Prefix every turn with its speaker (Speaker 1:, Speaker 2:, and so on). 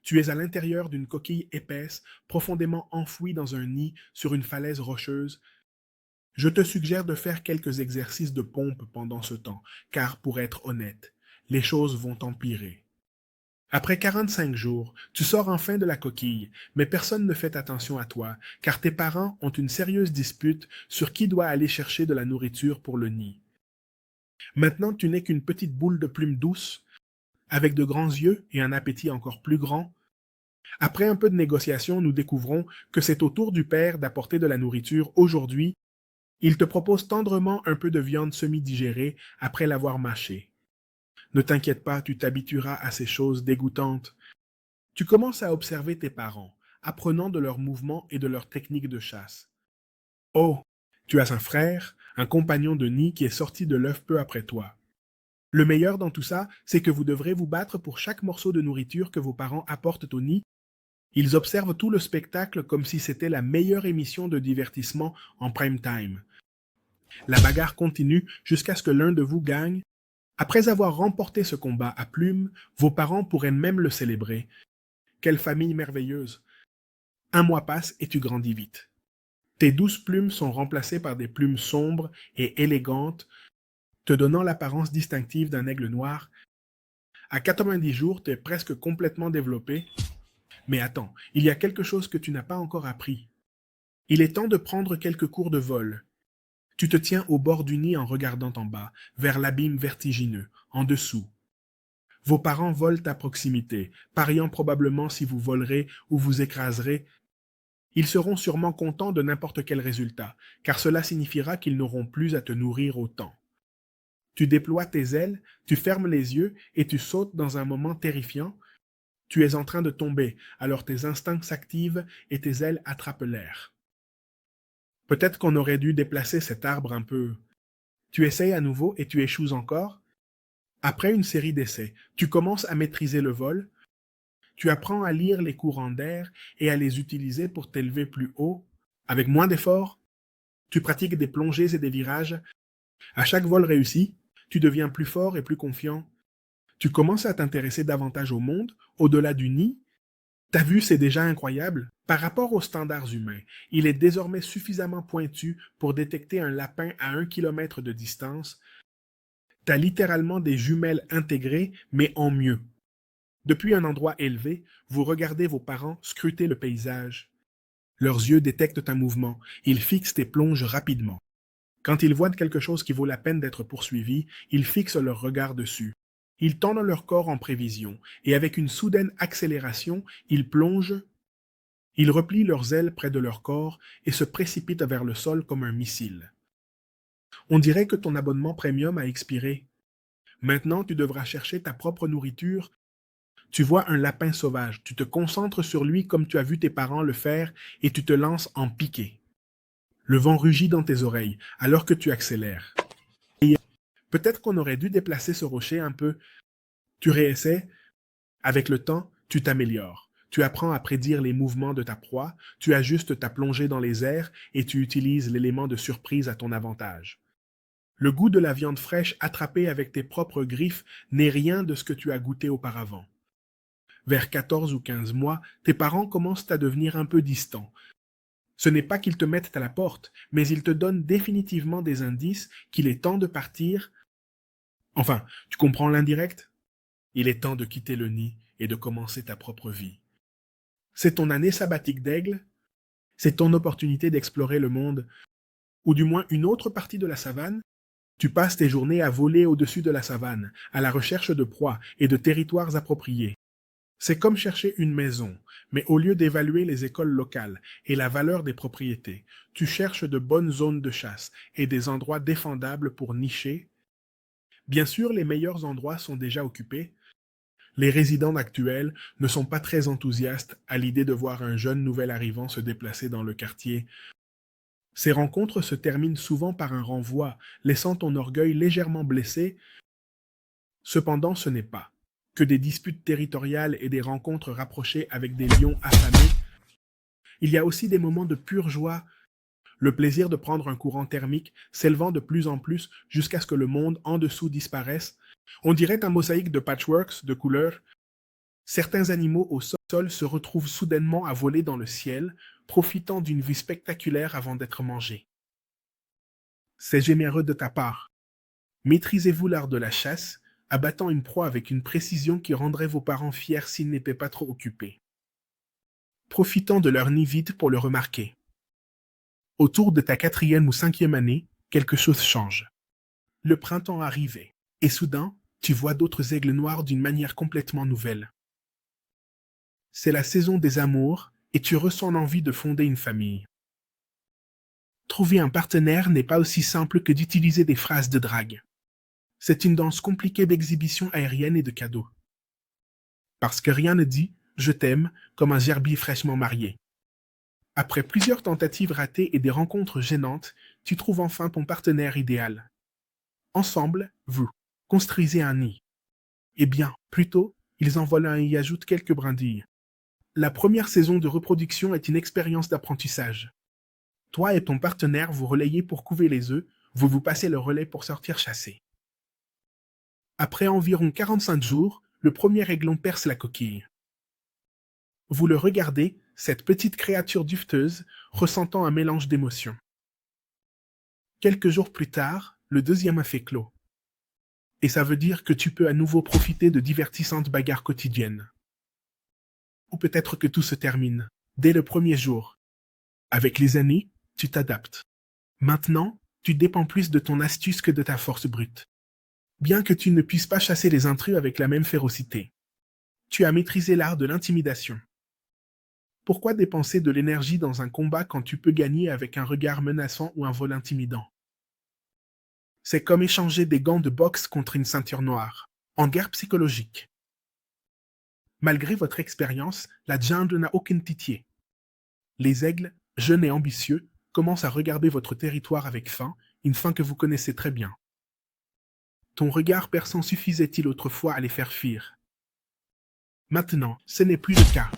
Speaker 1: Tu es à l'intérieur d'une coquille épaisse, profondément enfouie dans un nid sur une falaise rocheuse. Je te suggère de faire quelques exercices de pompe pendant ce temps, car pour être honnête, les choses vont empirer. Après 45 jours, tu sors enfin de la coquille, mais personne ne fait attention à toi, car tes parents ont une sérieuse dispute sur qui doit aller chercher de la nourriture pour le nid. Maintenant, tu n'es qu'une petite boule de plume douce, avec de grands yeux et un appétit encore plus grand. Après un peu de négociation, nous découvrons que c'est au tour du père d'apporter de la nourriture aujourd'hui. Il te propose tendrement un peu de viande semi-digérée après l'avoir mâchée. Ne t'inquiète pas, tu t'habitueras à ces choses dégoûtantes. Tu commences à observer tes parents, apprenant de leurs mouvements et de leurs techniques de chasse. Oh, tu as un frère, un compagnon de nid qui est sorti de l'œuf peu après toi. Le meilleur dans tout ça, c'est que vous devrez vous battre pour chaque morceau de nourriture que vos parents apportent au nid. Ils observent tout le spectacle comme si c'était la meilleure émission de divertissement en prime time. La bagarre continue jusqu'à ce que l'un de vous gagne. Après avoir remporté ce combat à plumes, vos parents pourraient même le célébrer. Quelle famille merveilleuse! Un mois passe et tu grandis vite. Tes douces plumes sont remplacées par des plumes sombres et élégantes, te donnant l'apparence distinctive d'un aigle noir. À 90 jours, tu es presque complètement développé. Mais attends, il y a quelque chose que tu n'as pas encore appris. Il est temps de prendre quelques cours de vol. Tu te tiens au bord du nid en regardant en bas, vers l'abîme vertigineux, en dessous. Vos parents volent à proximité, pariant probablement si vous volerez ou vous écraserez. Ils seront sûrement contents de n'importe quel résultat, car cela signifiera qu'ils n'auront plus à te nourrir autant. Tu déploies tes ailes, tu fermes les yeux et tu sautes dans un moment terrifiant. Tu es en train de tomber, alors tes instincts s'activent et tes ailes attrapent l'air. Peut-être qu'on aurait dû déplacer cet arbre un peu. Tu essayes à nouveau et tu échoues encore. Après une série d'essais, tu commences à maîtriser le vol. Tu apprends à lire les courants d'air et à les utiliser pour t'élever plus haut. Avec moins d'efforts, tu pratiques des plongées et des virages. À chaque vol réussi, tu deviens plus fort et plus confiant. Tu commences à t'intéresser davantage au monde, au-delà du nid. Ta vue, c'est déjà incroyable. Par rapport aux standards humains, il est désormais suffisamment pointu pour détecter un lapin à 1 kilomètre de distance. T'as littéralement des jumelles intégrées, mais en mieux. Depuis un endroit élevé, vous regardez vos parents scruter le paysage. Leurs yeux détectent un mouvement. Ils fixent et plongent rapidement. Quand ils voient quelque chose qui vaut la peine d'être poursuivi, ils fixent leur regard dessus. Ils tendent leur corps en prévision, et avec une soudaine accélération, ils plongent. Ils replient leurs ailes près de leur corps et se précipitent vers le sol comme un missile. On dirait que ton abonnement premium a expiré. Maintenant, tu devras chercher ta propre nourriture. Tu vois un lapin sauvage, tu te concentres sur lui comme tu as vu tes parents le faire et tu te lances en piqué. Le vent rugit dans tes oreilles alors que tu accélères. Et peut-être qu'on aurait dû déplacer ce rocher un peu. Tu réessaies. Avec le temps, tu t'améliores. Tu apprends à prédire les mouvements de ta proie, tu ajustes ta plongée dans les airs et tu utilises l'élément de surprise à ton avantage. Le goût de la viande fraîche attrapée avec tes propres griffes n'est rien de ce que tu as goûté auparavant. Vers 14 ou 15 mois, tes parents commencent à devenir un peu distants. Ce n'est pas qu'ils te mettent à la porte, mais ils te donnent définitivement des indices qu'il est temps de partir. Enfin, tu comprends l'indirect? Il est temps de quitter le nid et de commencer ta propre vie. C'est ton année sabbatique d'aigle, c'est ton opportunité d'explorer le monde, ou du moins une autre partie de la savane. Tu passes tes journées à voler au-dessus de la savane, à la recherche de proies et de territoires appropriés. C'est comme chercher une maison, mais au lieu d'évaluer les écoles locales et la valeur des propriétés, tu cherches de bonnes zones de chasse et des endroits défendables pour nicher. Bien sûr, les meilleurs endroits sont déjà occupés. Les résidents actuels ne sont pas très enthousiastes à l'idée de voir un jeune nouvel arrivant se déplacer dans le quartier. Ces rencontres se terminent souvent par un renvoi, laissant ton orgueil légèrement blessé. Cependant, ce n'est pas que des disputes territoriales et des rencontres rapprochées avec des lions affamés. Il y a aussi des moments de pure joie, le plaisir de prendre un courant thermique s'élevant de plus en plus jusqu'à ce que le monde en dessous disparaisse. On dirait un mosaïque de patchworks, de couleurs. Certains animaux au sol se retrouvent soudainement à voler dans le ciel, profitant d'une vue spectaculaire avant d'être mangés. C'est généreux de ta part. Maîtrisez-vous l'art de la chasse, abattant une proie avec une précision qui rendrait vos parents fiers s'ils n'étaient pas trop occupés. Profitant de leur nid vide pour le remarquer. Autour de ta 4e ou 5e année, quelque chose change. Le printemps arrivait, et soudain, tu vois d'autres aigles noirs d'une manière complètement nouvelle. C'est la saison des amours, et tu ressens l'envie de fonder une famille. Trouver un partenaire n'est pas aussi simple que d'utiliser des phrases de drague. C'est une danse compliquée d'exhibition aérienne et de cadeaux. Parce que rien ne dit « je t'aime » comme un gerbier fraîchement marié. Après plusieurs tentatives ratées et des rencontres gênantes, tu trouves enfin ton partenaire idéal. Ensemble, vous construisez un nid. Eh bien, plutôt, ils en volent un et y ajoutent quelques brindilles. La première saison de reproduction est une expérience d'apprentissage. Toi et ton partenaire vous relayez pour couver les œufs, vous vous passez le relais pour sortir chasser. Après environ 45 jours, le premier aiglon perce la coquille. Vous le regardez, cette petite créature duveteuse, ressentant un mélange d'émotions. Quelques jours plus tard, le deuxième œuf est clos. Et ça veut dire que tu peux à nouveau profiter de divertissantes bagarres quotidiennes. Ou peut-être que tout se termine, dès le premier jour. Avec les années, tu t'adaptes. Maintenant, tu dépends plus de ton astuce que de ta force brute. Bien que tu ne puisses pas chasser les intrus avec la même férocité. Tu as maîtrisé l'art de l'intimidation. Pourquoi dépenser de l'énergie dans un combat quand tu peux gagner avec un regard menaçant ou un vol intimidant? C'est comme échanger des gants de boxe contre une ceinture noire, en guerre psychologique. Malgré votre expérience, la jungle n'a aucune pitié. Les aigles, jeunes et ambitieux, commencent à regarder votre territoire avec faim, une faim que vous connaissez très bien. Ton regard perçant suffisait-il autrefois à les faire fuir? Maintenant, ce n'est plus le cas.